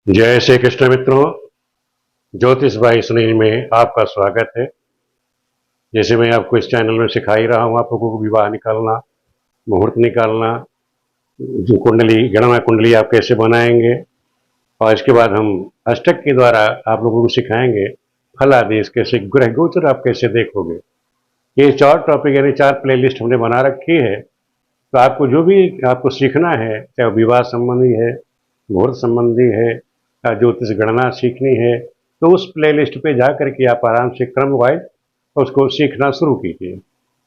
जय श्री कृष्ण मित्रों। ज्योतिष भाई सुनील में आपका स्वागत है। जैसे मैं आपको इस चैनल में सिखा ही रहा हूँ आप लोगों को विवाह निकालना, मुहूर्त निकालना, जो कुंडली गणना कुंडली आप कैसे बनाएंगे, और इसके बाद हम अष्टक के द्वारा आप लोगों को सिखाएंगे फल आदेश कैसे, ग्रह गोचर आप कैसे देखोगे। ये 4 टॉपिक यानी 4 प्लेलिस्ट हमने बना रखी है। तो आपको जो भी आपको सीखना है, चाहे वो विवाह संबंधी है, मुहूर्त संबंधी है, या ज्योतिष गणना सीखनी है, तो उस प्लेलिस्ट पे जा करके आप आराम से क्रम वाइज उसको सीखना शुरू कीजिए।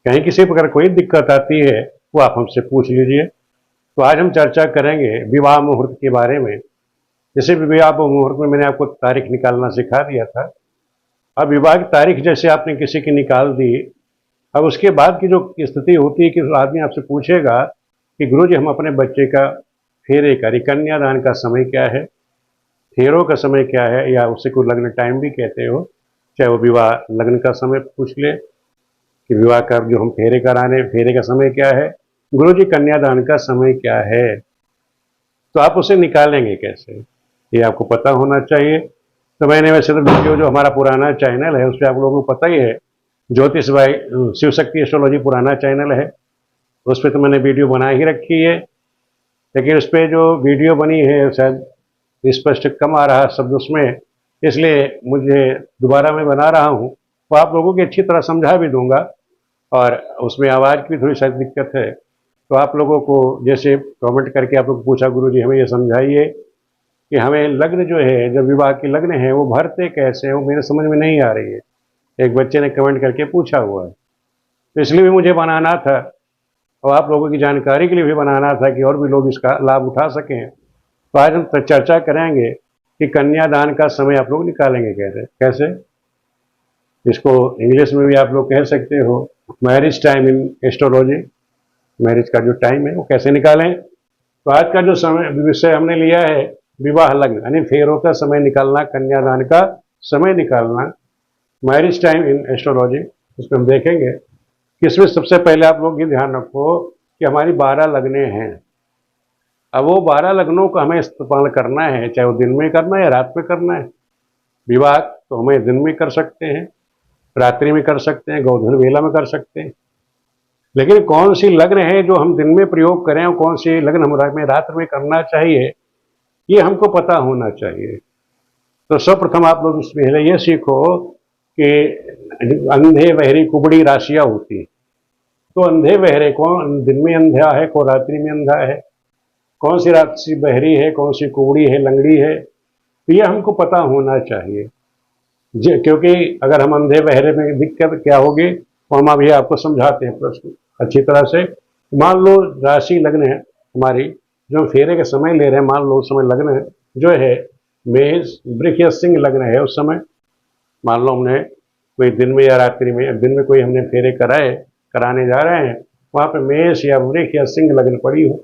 कहीं किसी प्रकार कोई दिक्कत आती है वो आप हमसे पूछ लीजिए। तो आज हम चर्चा करेंगे विवाह मुहूर्त के बारे में। जैसे विवाह मुहूर्त में मैंने आपको तारीख निकालना सिखा दिया था। अब विवाह की तारीख जैसे आपने किसी की निकाल दी, अब उसके बाद की जो स्थिति होती है कि आदमी आपसे पूछेगा कि गुरुजी हम अपने बच्चे का फेरे का कन्यादान का समय क्या है, फेरों का समय क्या है, या उसे कोई लग्न टाइम भी कहते हो, चाहे वो विवाह लग्न का समय पूछ ले कि विवाह का जो हम फेरे कराने, फेरे का समय क्या है, गुरुजी कन्यादान का समय क्या है, तो आप उसे निकालेंगे कैसे, ये आपको पता होना चाहिए। तो मैंने वैसे तो वीडियो जो हमारा पुराना चैनल है उस पर आप लोगों को पता ही है, ज्योतिष भाई शिव शक्ति एस्ट्रोलॉजी पुराना चैनल है, उस पर तो मैंने वीडियो बना ही रखी है। लेकिन उस पर जो वीडियो बनी है शायद स्पष्ट कम आ रहा शब्द उसमें, इसलिए मुझे दोबारा मैं बना रहा हूँ। वो आप लोगों की अच्छी तरह समझा भी दूंगा, और उसमें आवाज़ की थोड़ी शायद दिक्कत है। तो आप लोगों को जैसे कमेंट करके आप लोग पूछा गुरुजी हमें ये समझाइए कि हमें लग्न जो है, जो विवाह की लग्न है वो भरते कैसे हैं, वो मेरे समझ में नहीं आ रही है। एक बच्चे ने कमेंट करके पूछा हुआ है, तो इसलिए भी मुझे बनाना था और आप लोगों की जानकारी के लिए भी बनाना था कि और भी लोग इसका लाभ उठा सकें। तो आज हम चर्चा करेंगे कि कन्यादान का समय आप लोग निकालेंगे कैसे। इसको इंग्लिश में भी आप लोग कह सकते हो marriage time in astrology, marriage का जो टाइम है वो कैसे निकालें। तो आज का जो समय विषय हमने लिया है विवाह लग्न यानी फेरों का समय निकालना, कन्यादान का समय निकालना, मैरिज टाइम इन एस्ट्रोलॉजी। उसमें हम देखेंगे कि इसमें सबसे पहले आप लोग ये ध्यान रखो कि हमारी 12 लग्नें हैं। अब वो 12 लग्नों को हमें इस्तेमाल करना है, चाहे वो दिन में करना है या रात में करना है। विवाह तो हमें दिन में कर सकते हैं, रात्रि में कर सकते हैं, गोधन वेला में कर सकते हैं। लेकिन कौन सी लग्न है जो हम दिन में प्रयोग करें और कौन सी लग्न हमें रात में करना चाहिए, ये हमको पता होना चाहिए। तो सर्वप्रथम आप लोग पहले ये सीखो कि अंधे बहरी कुबड़ी राशियां होती हैं। तो अंधे बहरे कौन दिन में अंधा है, कौन रात्रि में अंधा है, कौन सी राशि बहरी है, कौन सी कुबड़ी है, लंगड़ी है, तो ये हमको पता होना चाहिए। क्योंकि अगर हम अंधे बहरे में दिक्कत क्या होगी वो हम अभी आपको समझाते हैं प्रश्न अच्छी तरह से। मान लो राशि लग्न है हमारी, जो हम फेरे का समय ले रहे हैं, मान लो उस समय लग्न है जो है मेष वृष या सिंह लग्न है। उस समय मान लो हमने कोई दिन में या रात्रि में, दिन में कोई हमने फेरे कराने जा रहे हैं, वहाँ पे मेष या वृष या सिंह लग्न पड़ी हो,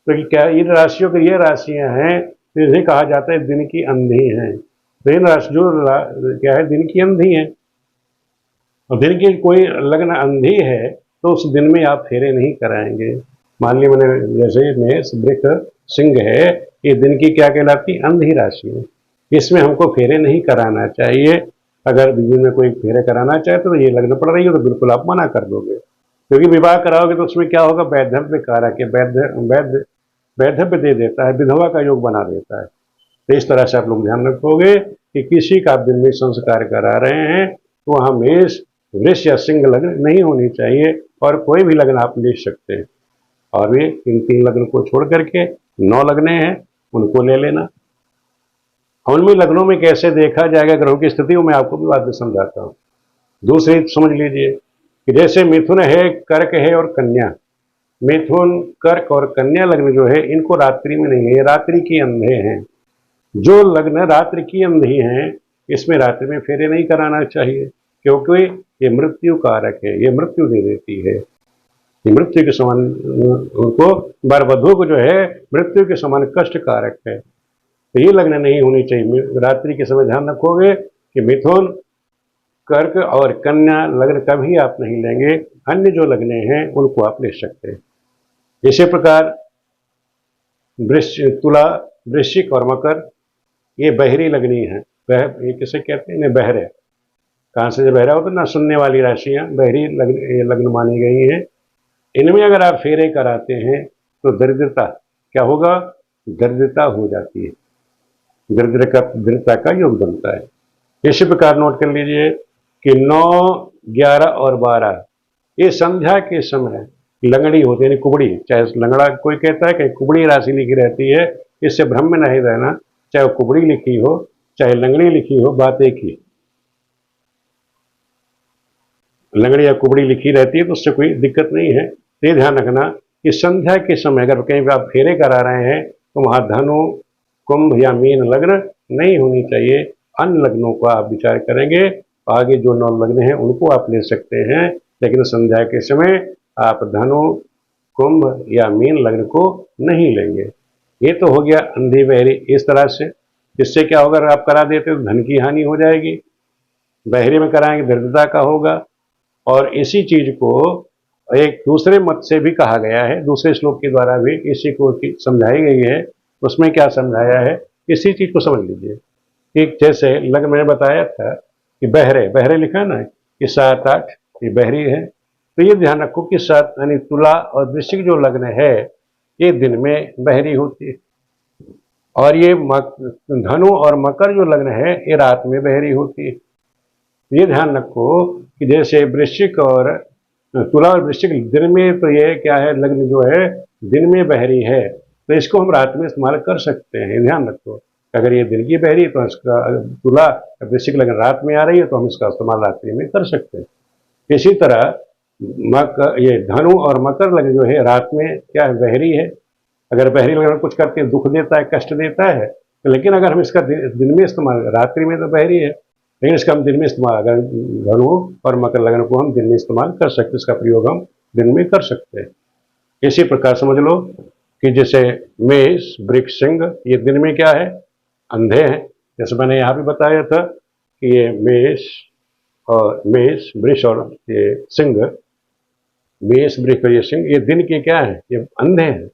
तो क्या इन राशियों की ये राशियां हैं, तो इसे कहा जाता है दिन की अंधी हैं। तो इन राशि जो क्या है दिन की अंधी है, और दिन की कोई लग्न अंधी है तो उस दिन में आप फेरे नहीं कराएंगे। मान ली मैंने जैसे मेष वृष सिंह है, ये दिन की क्या कहलाती अंधी राशि है, इसमें हमको फेरे नहीं कराना चाहिए। अगर दिन में कोई फेरे कराना चाहे तो ये लग्न पड़ रही हो तो बिल्कुल आप मना कर दोगे, क्योंकि विवाह कराओगे तो उसमें क्या होगा, वैधव्य कारक है, वैधव्य दे देता है, विधवा का योग बना देता है। तो इस तरह से आप लोग ध्यान रखोगे कि किसी का आप दिन में संस्कार करा रहे हैं तो वहाँ मेष वृष या सिंह लग्न नहीं होनी चाहिए, और कोई भी लग्न आप ले सकते हैं। और भी इन 3 लग्न को छोड़ करके 9 लग्नें हैं, उनको ले लेना। उनमें लग्नों में कैसे देखा जाएगा ग्रहों की स्थिति, वो मैं आपको भी बाद में समझाता हूँ। दूसरी समझ लीजिए कि जैसे मिथुन है, कर्क है और कन्या, मिथुन कर्क और कन्या लग्न जो है इनको रात्रि में नहीं है, ये रात्रि की अंधे हैं। जो लग्न रात्रि की अंधी हैं इसमें रात्रि में फेरे नहीं कराना चाहिए, क्योंकि ये मृत्यु कारक है, ये मृत्यु दे देती है, ये मृत्यु के समान उनको वर वधु को जो है मृत्यु के समान कष्ट कारक है। तो ये लग्न नहीं होनी चाहिए। रात्रि के समय ध्यान रखोगे कि मिथुन कर्क और कन्या लग्न कभी आप नहीं लेंगे, अन्य जो लग्ने हैं उनको आप ले सकते हैं। इसी प्रकार तुला, वृश्चिक और मकर, ये बहरी लगनी है। ये किसे कहते हैं? इन्हें बहरे। कहाँ से जो बहरा हो तो ना सुनने वाली राशियां बहरी लग्न, ये लग्न मानी गई हैं। इनमें अगर आप फेरे कराते हैं तो दरिद्रता क्या होगा? दरिद्रता हो जाती है, दरिद्रता का योग बनता है। इसी प्रकार नोट कर लीजिए कि 9, 11 और 12 ये संध्या के समय लंगड़ी होती है, यानी कुबड़ी। चाहे लंगड़ा कोई कहता है कि कुबड़ी राशि लिखी रहती है, इससे भ्रम में नहीं रहना। चाहे वो कुबड़ी लिखी हो चाहे लंगड़ी लिखी हो, बात एक ही। लंगड़ी या कुबड़ी लिखी रहती है तो उससे कोई दिक्कत नहीं है। तो ये ध्यान रखना कि संध्या के समय अगर कहीं पर आप फेरे करा रहे हैं तो वहां धनु, कुंभ या मीन लग्न नहीं होनी चाहिए। अन्य लग्नों को आप विचार करेंगे। आगे जो 9 लग्न हैं उनको आप ले सकते हैं, लेकिन संध्या के समय आप धनु, कुंभ या मीन लग्न को नहीं लेंगे। ये तो हो गया अंधी बहरी इस तरह से। इससे क्या होगा? अगर आप करा देते तो धन की हानि हो जाएगी, बहरे में कराएंगे दरिद्रता का होगा। और इसी चीज को एक दूसरे मत से भी कहा गया है, दूसरे श्लोक के द्वारा भी इसी को समझाई गई है। उसमें क्या समझाया है? इसी चीज को समझ लीजिए कि जैसे लग्न मैंने बताया था कि बहरे, बहरे लिखा ना कि 7, 8 ये बहरी है। तो ये ध्यान रखो कि 7 यानी तुला और वृश्चिक जो लग्न है ये दिन में बहरी होती है, और ये धनु और मकर जो लग्न है ये रात में बहरी होती है। ये ध्यान रखो कि जैसे वृश्चिक और तुला और वृश्चिक दिन में, तो ये क्या है? लग्न जो है दिन में बहरी है, तो इसको हम रात में इस्तेमाल कर सकते हैं। ध्यान रखो, अगर ये दिन की बहरी तो इसका तुला वृश्चिक लग्न रात में आ रही है तो हम इसका इस्तेमाल रात्रि में कर सकते हैं। इसी तरह ये धनु और मकर लग्न जो है रात में क्या है? बहरी है। अगर बहरी लग्न कुछ करते हैं दुख देता है, कष्ट देता है, तो लेकिन अगर हम इसका दिन में इस्तेमाल, रात्रि में तो बहरी है लेकिन इसका हम दिन में इस्तेमाल, अगर धनु और मकर लग्न को हम दिन में इस्तेमाल कर सकते हैं, इसका प्रयोग हम दिन में कर सकते हैं। इसी प्रकार समझ लो कि जैसे मेष, वृक्ष, सिंह ये दिन में क्या है? अंधे हैं। जैसे मैंने यहाँ भी बताया था कि ये मेष, वृक्ष और ये सिंह, मेष, वृक्ष और ये सिंह ये दिन के क्या है? ये अंधे हैं।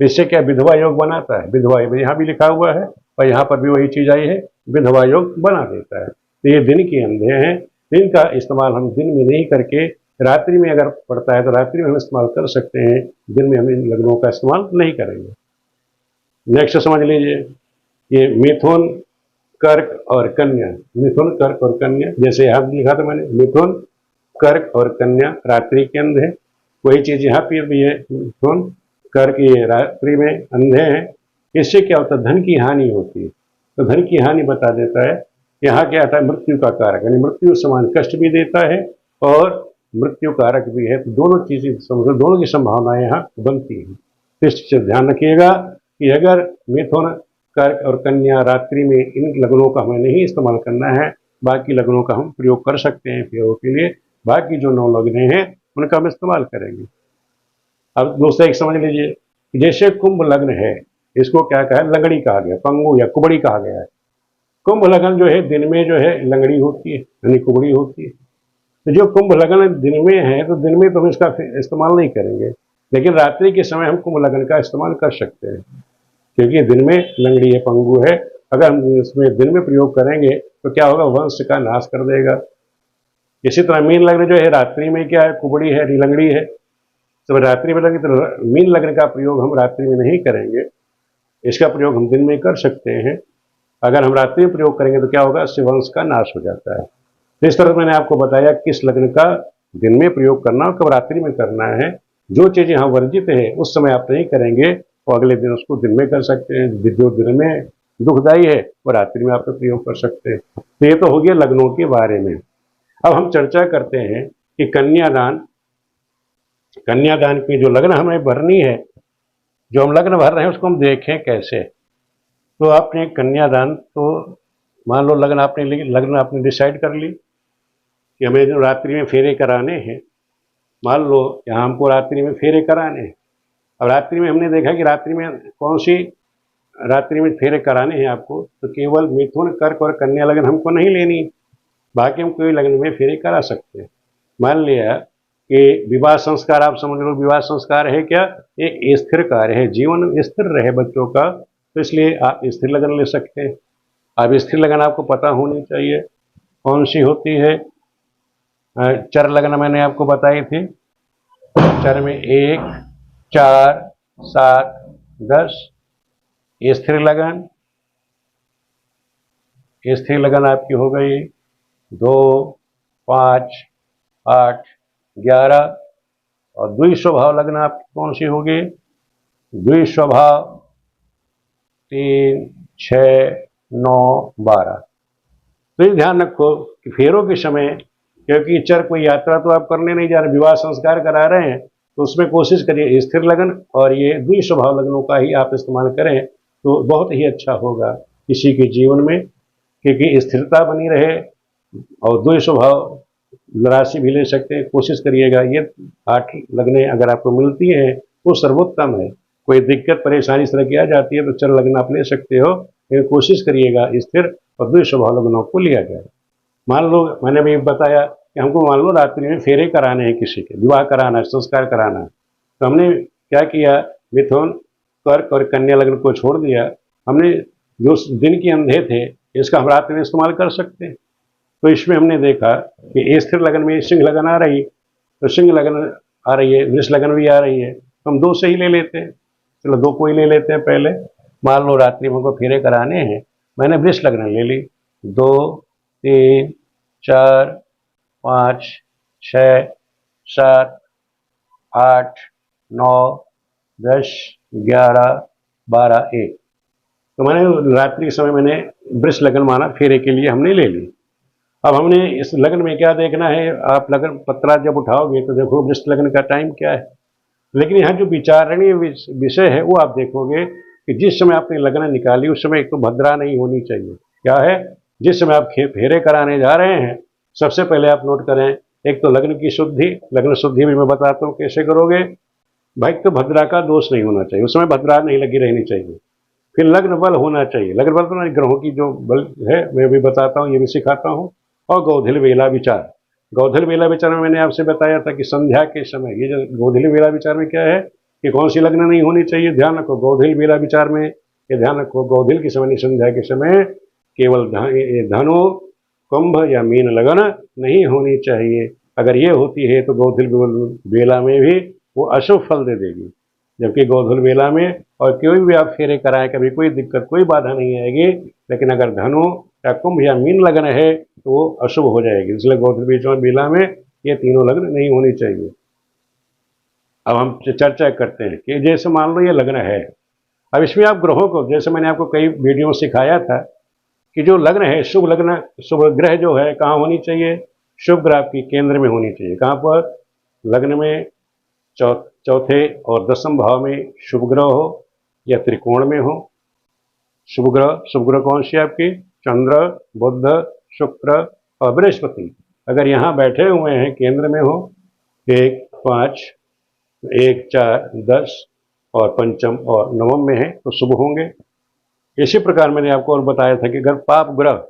इससे क्या विधवा योग बनाता है? विधवा योग यहाँ भी लिखा हुआ है और यहाँ पर भी वही चीज आई है, विधवा योग बना देता है। तो ये दिन के अंधे हैं। दिन का इस्तेमाल हम दिन में नहीं करके रात्रि में अगर पड़ता है तो रात्रि में हम इस्तेमाल कर सकते हैं, दिन में हम इन लग्नों का इस्तेमाल नहीं करेंगे। नेक्स्ट समझ लीजिए, ये मिथुन, कर्क और कन्या। मिथुन, कर्क और कन्या, जैसे यहाँ लिखा था मैंने, मिथुन, कर्क और कन्या रात्रि के अंधे। वही चीज यहाँ पर भी है, मिथुन, कर्क ये रात्रि में अंधे हैं। इससे क्या होता है? धन की हानि होती है। तो धन की हानि बता देता है। यहाँ क्या आता है? मृत्यु का कारक, यानी मृत्यु समान कष्ट भी देता है और मृत्यु कारक भी है। तो दोनों चीजें समझो, दोनों की संभावनाएं यहाँ बनती हैं। तो इस चीज से ध्यान रखिएगा कि अगर मिथुन, कर्क और कन्या रात्रि में, इन लग्नों का हमें नहीं इस्तेमाल करना है, बाकी लग्नों का हम प्रयोग कर सकते हैं फेरों के लिए। बाकी जो 9 लग्न हैं उनका हम इस्तेमाल करेंगे। अब दूसरा एक समझ लीजिए, जैसे कुंभ लग्न है, इसको क्या कहा है? लंगड़ी कहा गया, पंगु या कुबड़ी कहा गया है। कुंभ लग्न जो है दिन में जो है लंगड़ी होती है, यानी कुबड़ी होती है। तो जो कुंभ लग्न दिन में है तो दिन में तो हम इसका इस्तेमाल नहीं करेंगे, लेकिन रात्रि के समय हम कुंभ लग्न का इस्तेमाल कर सकते हैं, क्योंकि दिन में लंगड़ी है, पंगु है। अगर हम इसमें दिन में प्रयोग करेंगे तो क्या होगा? वंश का नाश कर देगा। इसी तरह मीन लग्न जो है रात्रि में क्या है? कुबड़ी है, लंगड़ी है। तो रात्रि में लगे तो मीन लग्न का प्रयोग हम रात्रि में नहीं करेंगे, इसका प्रयोग हम दिन में कर सकते हैं। अगर हम रात्रि में प्रयोग करेंगे तो क्या होगा? इससे वंश का नाश हो जाता है। तो इस तरह मैंने आपको बताया किस लग्न का दिन में प्रयोग करना और कब रात्रि में करना है। जो चीजें यहाँ वर्जित है उस समय आप नहीं करेंगे तो अगले दिन उसको दिन में कर सकते हैं। जो दिन में दुखदायी है वो रात्रि में आप प्रयोग कर सकते हैं। तो ये तो हो गया लग्नों के बारे में। अब हम चर्चा करते हैं कि कन्यादान की जो लग्न हमें भरनी है, जो हम लग्न भर रहे हैं उसको हम देखें कैसे। तो आपने कन्यादान, तो मान लो लग्न आपने डिसाइड कर ली कि हमें जो रात्रि में फेरे कराने हैं। मान लो यहाँ हमको रात्रि में फेरे कराने हैं। अब रात्रि में हमने देखा कि रात्रि में कौन सी रात्रि में फेरे कराने हैं आपको, तो केवल मिथुन, कर्क और कन्या लग्न हमको नहीं लेनी, बाकी हम कोई लग्न में फेरे करा सकते हैं। मान लिया कि विवाह संस्कार, आप समझ लो विवाह संस्कार है क्या? एक स्थिर कार्य है, जीवन स्थिर रहे बच्चों का, तो इसलिए आप स्थिर लग्न ले सकते हैं। अब स्थिर लगन आपको पता होनी चाहिए कौन सी होती है। चर लगन मैंने आपको बताई थी। चर में 1, 4, 7, 10। स्थिर लगन, स्थिर लगन आपकी हो गई 2, 5, 8, 11। और द्विस्वभाव लगन आपकी कौन सी होगी? द्विस्वभाव 3, 6, 9, 12। तो ये ध्यान रखो कि फेरों के समय, क्योंकि चर कोई यात्रा तो आप करने नहीं जा रहे, विवाह संस्कार करा रहे हैं, तो उसमें कोशिश करिए स्थिर लगन और ये द्विस्वभाव लगनों का ही आप इस्तेमाल करें तो बहुत ही अच्छा होगा किसी के जीवन में, क्योंकि स्थिरता बनी रहे। और द्विस्वभाव राशि भी ले सकते हैं, कोशिश करिएगा ये 8 लगने अगर आपको मिलती हैं तो सर्वोत्तम है। कोई दिक्कत परेशानी इस तरह की आ जाती है तो चर लगन आप ले सकते हो, लेकिन कोशिश करिएगा स्थिर और द्विस्वभाव लगनों को लिया जाए। मान लो मैंने भी बताया कि हमको मान लो रात्रि में फेरे कराने हैं, किसी के विवाह कराना है, संस्कार कराना है, तो हमने क्या किया, मिथुन, कर्क और कन्या लग्न को छोड़ दिया। हमने जो दिन के अंधे थे इसका हम रात्रि में इस्तेमाल कर सकते हैं। तो इसमें हमने देखा कि स्थिर लगन में सिंह लगन आ रही, तो सिंह लगन आ रही है, वृष लगन भी आ रही है, तो हम 2 से ही ले लेते हैं। चलो 2 को ही ले लेते हैं पहले। मान लो रात्रि में को फेरे कराने हैं, मैंने वृष लगन ले ली। 2, 3, 4, 5, 6, 7, 8, 9, 10, 11, 12, 1। तो मैंने रात्रि समय मैंने वृष लगन माना, फेरे के लिए हमने ले ली। अब हमने इस लगन में क्या देखना है, आप लगन पत्रा जब उठाओगे तो देखो वृष लगन का टाइम क्या है, लेकिन यहाँ जो विचारणीय विषय है वो आप देखोगे कि जिस समय आपने लगन निकाली उस समय एक तो भद्रा नहीं होनी चाहिए। क्या है, जिस समय आप फेरे कराने जा रहे हैं सबसे पहले आप नोट करें, एक तो लग्न की शुद्धि। लग्न शुद्धि भी मैं बताता हूँ कैसे करोगे भाई। तो भद्रा का दोष नहीं होना चाहिए, उस समय भद्रा नहीं लगी रहनी चाहिए। फिर लग्न बल होना चाहिए। लग्न बल तो ग्रहों की जो बल है मैं भी बताता हूँ, ये भी सिखाता हूँ। और गौधिल वेला विचार। गौधिल वेला विचार में मैंने आपसे बताया था कि संध्या के समय, ये जो गौधिल वेला विचार में क्या है कि कौन सी लग्न नहीं होनी चाहिए, ध्यान रखो। गौधिल वेला विचार में ये ध्यान रखो, गौधिल के समय संध्या के समय केवल धनु, कुंभ या मीन लगन नहीं होनी चाहिए। अगर ये होती है तो गौधिल वेला में भी वो अशुभ फल दे देगी। जबकि गौधुल वेला में और कोई भी आप फेरे कराएं कभी कोई दिक्कत कोई बाधा नहीं आएगी, लेकिन अगर धनु या कुंभ या मीन लगन है तो वो अशुभ हो जाएगी। इसलिए गौधुल वेला में ये तीनों लग्न नहीं होनी चाहिए। अब हम चर्चा करते हैं कि जैसे मान लो ये लग्न है, अब इसमें आप ग्रहों को, जैसे मैंने आपको कई वीडियो में सिखाया था कि जो लग्न है, शुभ लग्न, शुभ ग्रह जो है कहाँ होनी चाहिए, शुभ ग्रह आपकी केंद्र में होनी चाहिए। कहाँ पर, लग्न में चौथे और 10वें भाव में शुभ ग्रह हो या त्रिकोण में हो। शुभ ग्रह कौन सी आपकी, चंद्र, बुध, शुक्र और बृहस्पति अगर यहाँ बैठे हुए हैं केंद्र में हो, 1, 5, 1, 4, 10 और पंचम और नवम में है तो शुभ होंगे। इसी प्रकार मैंने आपको और बताया था कि अगर पाप ग्रह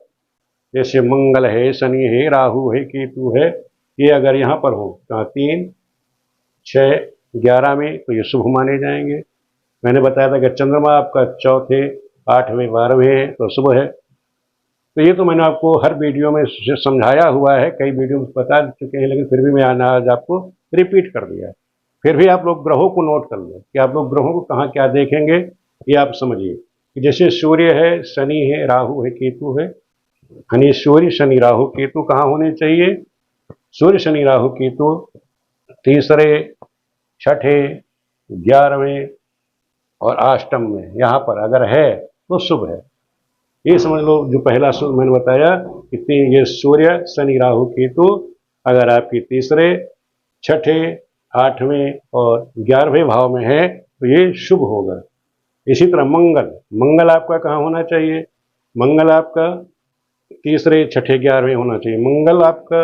जैसे मंगल है, शनि है, राहु है, केतु है, ये अगर यहाँ पर हो 3, 6, 11 में तो ये शुभ माने जाएंगे। मैंने बताया था कि चंद्रमा आपका चौथे, 8वें, 12वें है तो शुभ है। तो ये तो मैंने आपको हर वीडियो में समझाया हुआ है, कई वीडियो में बता चुके हैं, लेकिन फिर भी मैं आज आपको रिपीट कर दिया। फिर भी आप लोग ग्रहों को नोट कर लो कि आप लोग ग्रहों को कहाँ क्या देखेंगे, ये आप समझिए कि जैसे सूर्य है, शनि है, राहु है, केतु है। यानी सूर्य, शनि, राहु, केतु कहाँ होने चाहिए, सूर्य, शनि, राहु, केतु तीसरे, छठे, 11वें और 8वें में यहाँ पर अगर है तो शुभ है। ये समझ लो, जो पहला शुभ मैंने बताया कि ये सूर्य, शनि, राहु, केतु अगर आपके तीसरे, छठे, 8वें और 11वें भाव में है तो ये शुभ होगा। इसी तरह मंगल आपका कहाँ होना चाहिए, मंगल आपका तीसरे, छठे, 11वें होना चाहिए। मंगल आपका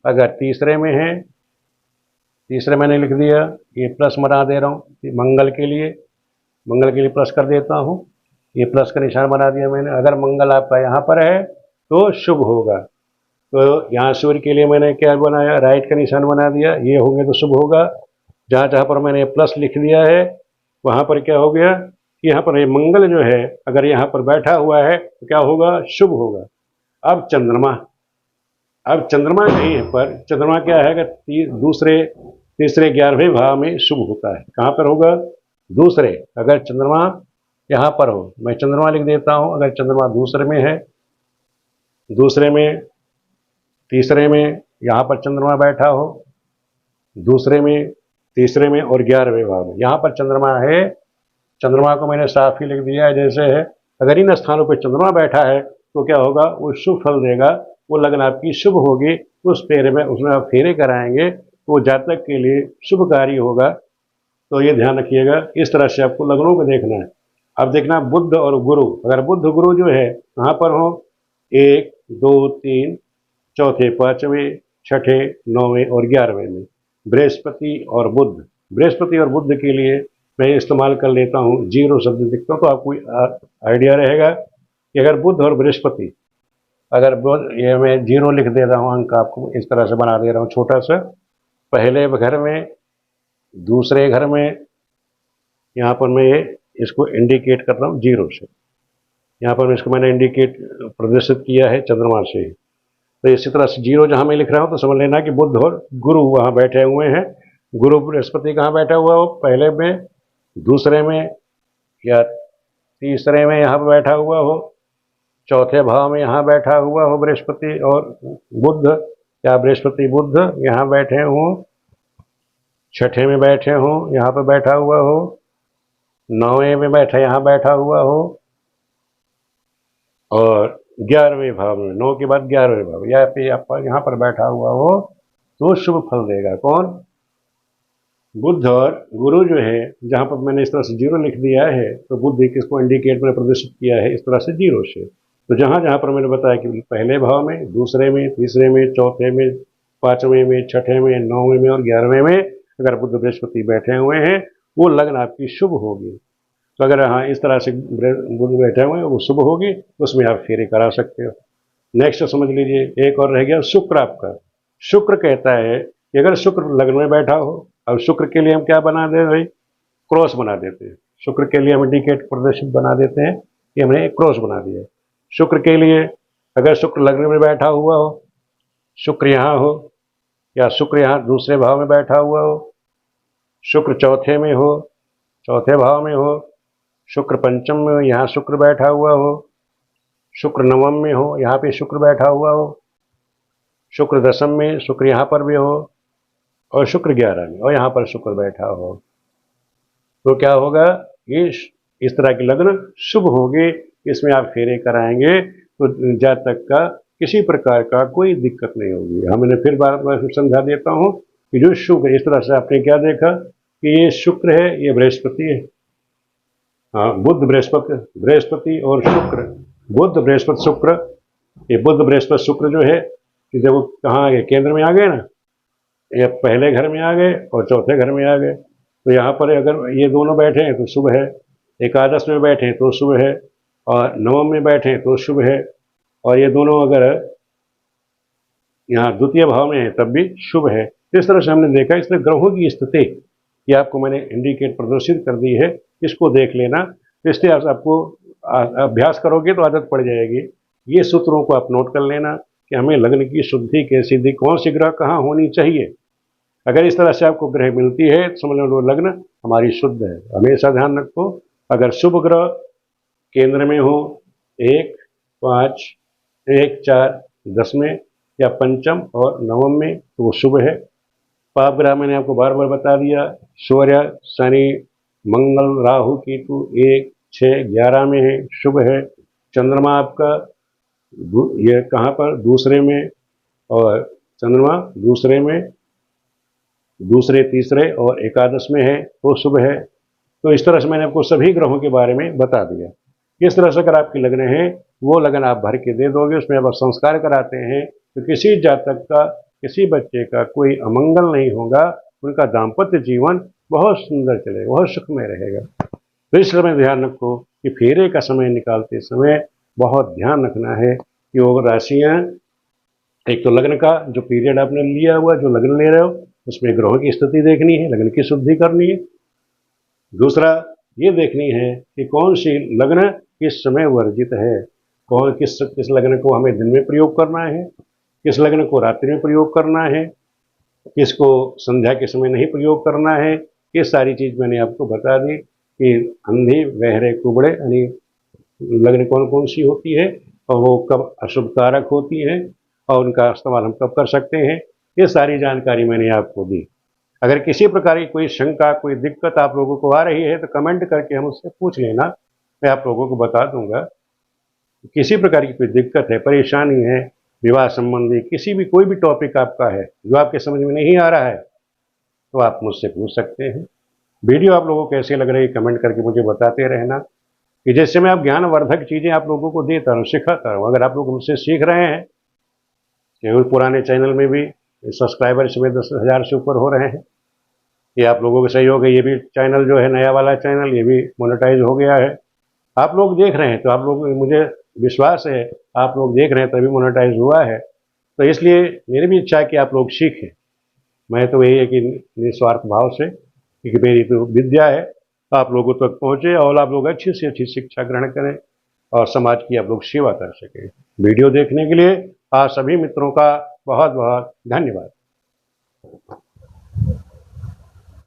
अगर तीसरे में है, तीसरे मैंने लिख दिया, ये प्लस बना दे रहा हूँ मंगल के लिए प्लस कर देता हूँ, ये प्लस का निशान बना दिया मैंने। अगर मंगल आपका यहाँ पर है तो शुभ होगा। तो यहाँ सूर्य के लिए मैंने क्या बनाया, राइट का निशान बना दिया, ये होंगे तो शुभ होगा। जहाँ जहाँ पर मैंने प्लस लिख दिया है वहाँ पर क्या हो गया कि यहाँ पर ये मंगल जो है अगर यहाँ पर बैठा हुआ है तो क्या होगा, शुभ होगा। अब चंद्रमा कहीं पर चंद्रमा क्या है कि दूसरे तीसरे 11वें भाव में शुभ होता है। कहाँ पर होगा, दूसरे। अगर चंद्रमा यहाँ पर हो, मैं चंद्रमा लिख देता हूँ, अगर चंद्रमा दूसरे में है, दूसरे में, तीसरे में, यहाँ पर चंद्रमा बैठा हो, दूसरे में, तीसरे में और 11वें भाव में, यहाँ पर चंद्रमा है। चंद्रमा को मैंने साफ ही लिख दिया है जैसे है। अगर इन स्थानों पर चंद्रमा बैठा है तो क्या होगा, वो शुभ फल देगा, वो लगन आपकी शुभ होगी। उस फेरे में उसमें आप फेरे कराएंगे तो वो जातक के लिए शुभकारी होगा। तो ये ध्यान रखिएगा, इस तरह से आपको लगनों को देखना है। अब देखना बुध और गुरु, अगर बुध गुरु जो है कहाँ पर हो, 1, 2, 3, चौथे, पांचवें, छठे, 9वें और 11वें में। बृहस्पति और बुध के लिए मैं इस्तेमाल कर लेता हूँ जीरो शब्द लिखता हूँ, तो आपको आइडिया रहेगा कि अगर बुध और बृहस्पति, अगर बुध, ये मैं जीरो लिख दे रहा हूँ, अंक आपको इस तरह से बना दे रहा हूँ छोटा सा। पहले घर में, दूसरे घर में, यहाँ पर मैं इसको इंडिकेट कर रहा हूँ जीरो से। यहाँ पर इसको मैंने इंडिकेट प्रदर्शित किया है चंद्रमा से। तो इसी तरह से जीरो जहाँ मैं लिख रहा हूँ तो समझ लेना कि बुध और गुरु वहाँ बैठे हुए हैं। गुरु बृहस्पति कहाँ बैठा हुआ हो, पहले में, दूसरे में या तीसरे में यहाँ पर बैठा हुआ हो, चौथे भाव में यहाँ बैठा हुआ हो बृहस्पति और बुध, या बृहस्पति बुध यहाँ बैठे हों, छठे में बैठे हों, यहाँ पर बैठा हुआ हो, 9वें में बैठा यहाँ बैठा हुआ हो, और 11वें भाव में, 9 के बाद 11वें भाव या पे यहाँ पर बैठा हुआ हो तो शुभ फल देगा। कौन, बुध और गुरु जो है। जहाँ पर मैंने इस तरह से जीरो लिख दिया है तो बुध किसको इंडिकेट मैंने प्रदर्शित किया है इस तरह से जीरो से। तो जहाँ जहाँ पर मैंने बताया कि पहले भाव में, दूसरे में, तीसरे में, चौथे में, पांचवें में, छठे में, 9वें में और 11वें में अगर बुध बृहस्पति बैठे हुए हैं वो लगन आपकी शुभ होगी। तो अगर हाँ इस तरह से बुध बैठे हुए हैं वो शुभ होगी, उसमें आप फेरे करा सकते हो। नेक्स्ट समझ लीजिए, एक और रह गया शुक्र आपका। शुक्र कहता है कि अगर शुक्र लग्न में बैठा हो, अब शुक्र के लिए हम क्या बना दे भाई, क्रॉस बना देते हैं। शुक्र के लिए हम इंडिकेट प्रदर्शित बना देते हैं कि हमने एक क्रॉस बना दिया। शुक्र के लिए अगर शुक्र लग्न में बैठा हुआ हो, शुक्र यहाँ हो, या शुक्र यहाँ दूसरे भाव में बैठा हुआ हो, शुक्र चौथे में हो, चौथे भाव में हो, शुक्र पंचम में हो, यहाँ शुक्र बैठा हुआ हो, शुक्र नवम में हो, यहाँ पे शुक्र बैठा हुआ हो, शुक्र दशम में, शुक्र यहाँ पर भी हो, और शुक्र 11 में और यहाँ पर शुक्र बैठा हो, तो क्या होगा, ये इस तरह की लग्न शुभ होगी। इसमें आप फेरे कराएंगे तो जातक का किसी प्रकार का कोई दिक्कत नहीं होगी। हमने फिर बार बार समझा देता हूँ कि जो शुक्र, इस तरह से आपने क्या देखा कि ये शुक्र है, ये बृहस्पति है। हाँ, बुध बृहस्पति और शुक्र, बुध बृहस्पति शुक्र, ये बुध बृहस्पति शुक्र जो है कि जब कहाँ आ गए, केंद्र में आ गए ना, ये पहले घर में आ गए और चौथे घर में आ गए। तो यहाँ पर अगर ये दोनों बैठे हैं तो शुभ है, एकादश में बैठे तो शुभ है, और नवम में बैठे तो शुभ है, और ये दोनों अगर यहाँ द्वितीय भाव में है तब भी शुभ है। इस तरह से हमने देखा, इसलिए ग्रहों की स्थिति ये आपको मैंने इंडिकेट प्रदर्शित कर दी है, इसको देख लेना। इसलिए आपको अभ्यास करोगे तो आदत पड़ जाएगी। ये सूत्रों को आप नोट कर लेना कि हमें लग्न की शुद्धि के सिद्धि कौन सी ग्रह कहाँ होनी चाहिए। अगर इस तरह से आपको ग्रह मिलती है तो समझ लो लग्न हमारी शुद्ध है। हमेशा ध्यान रखो, अगर शुभ ग्रह केंद्र में हो, 1, 5, 1, 4, 10 में या पंचम और नवम में तो वो शुभ है। पाप ग्रह मैंने आपको बार बार बता दिया, सूर्य, शनि, मंगल, राहु, केतु 1, 6, 11 में है, शुभ है। चंद्रमा आपका ये कहाँ पर, दूसरे में, और चंद्रमा दूसरे में, दूसरे, तीसरे और एकादश में है तो शुभ है। तो इस तरह से मैंने आपको सभी ग्रहों के बारे में बता दिया। इस तरह से अगर आपकी लगन है वो लगन आप भर के दे दोगे, उसमें आप संस्कार कराते हैं तो किसी जातक का, किसी बच्चे का कोई अमंगल नहीं होगा, उनका दाम्पत्य जीवन बहुत सुंदर चलेगा, बहुत सुखमय रहेगा। तो इस समय ध्यान रखो कि फेरे का समय निकालते समय बहुत ध्यान रखना है कि वो राशियाँ, एक तो लग्न का जो पीरियड आपने लिया हुआ, जो लग्न ले रहे हो उसमें ग्रहों की स्थिति देखनी है, लग्न की शुद्धि करनी है। दूसरा, ये देखनी है कि कौन सी लग्न किस समय वर्जित है, कौन किस किस लग्न को हमें दिन में प्रयोग करना है, किस लग्न को रात्रि में प्रयोग करना है, किसको संध्या के समय नहीं प्रयोग करना है। ये सारी चीज़ मैंने आपको बता दी कि अंधे बहरे कुबड़े यानी लग्न कौन कौन सी होती है और वो कब अशुभ कारक होती है और उनका इस्तेमाल हम कब कर सकते हैं। ये सारी जानकारी मैंने आपको दी। अगर किसी प्रकार की कोई शंका, कोई दिक्कत आप लोगों को आ रही है तो कमेंट करके हम उससे पूछ लेना, मैं आप लोगों को बता दूंगा। किसी प्रकार की कोई दिक्कत है, परेशानी है, विवाह संबंधी किसी भी कोई भी टॉपिक आपका है जो आपके समझ में नहीं आ रहा है तो आप मुझसे पूछ सकते हैं। वीडियो आप लोगों को कैसे लग रही है कमेंट करके मुझे बताते रहना कि जैसे मैं आप ज्ञानवर्धक चीज़ें आप लोगों को देता हूँ, सिखाता हूँ। अगर आप लोग मुझसे सीख रहे हैं, केवल पुराने चैनल में भी सब्सक्राइबर्स में 10,000 से ऊपर हो रहे हैं, ये आप लोगों का सहयोग है। ये भी चैनल जो है नया वाला चैनल, ये भी मोनेटाइज हो गया है। आप लोग देख रहे हैं तो आप लोग, मुझे विश्वास है आप लोग देख रहे हैं तभी मोनेटाइज हुआ है। तो इसलिए मेरी भी इच्छा है कि आप लोग सीखें। मैं तो यही है कि निस्वार्थ भाव से, क्योंकि मेरी तो विद्या है आप लोगों तक पहुँचे और आप लोग अच्छी से अच्छी शिक्षा ग्रहण करें और समाज की आप लोग सेवा कर सकें। वीडियो देखने के लिए आप सभी मित्रों का बहुत बहुत धन्यवाद।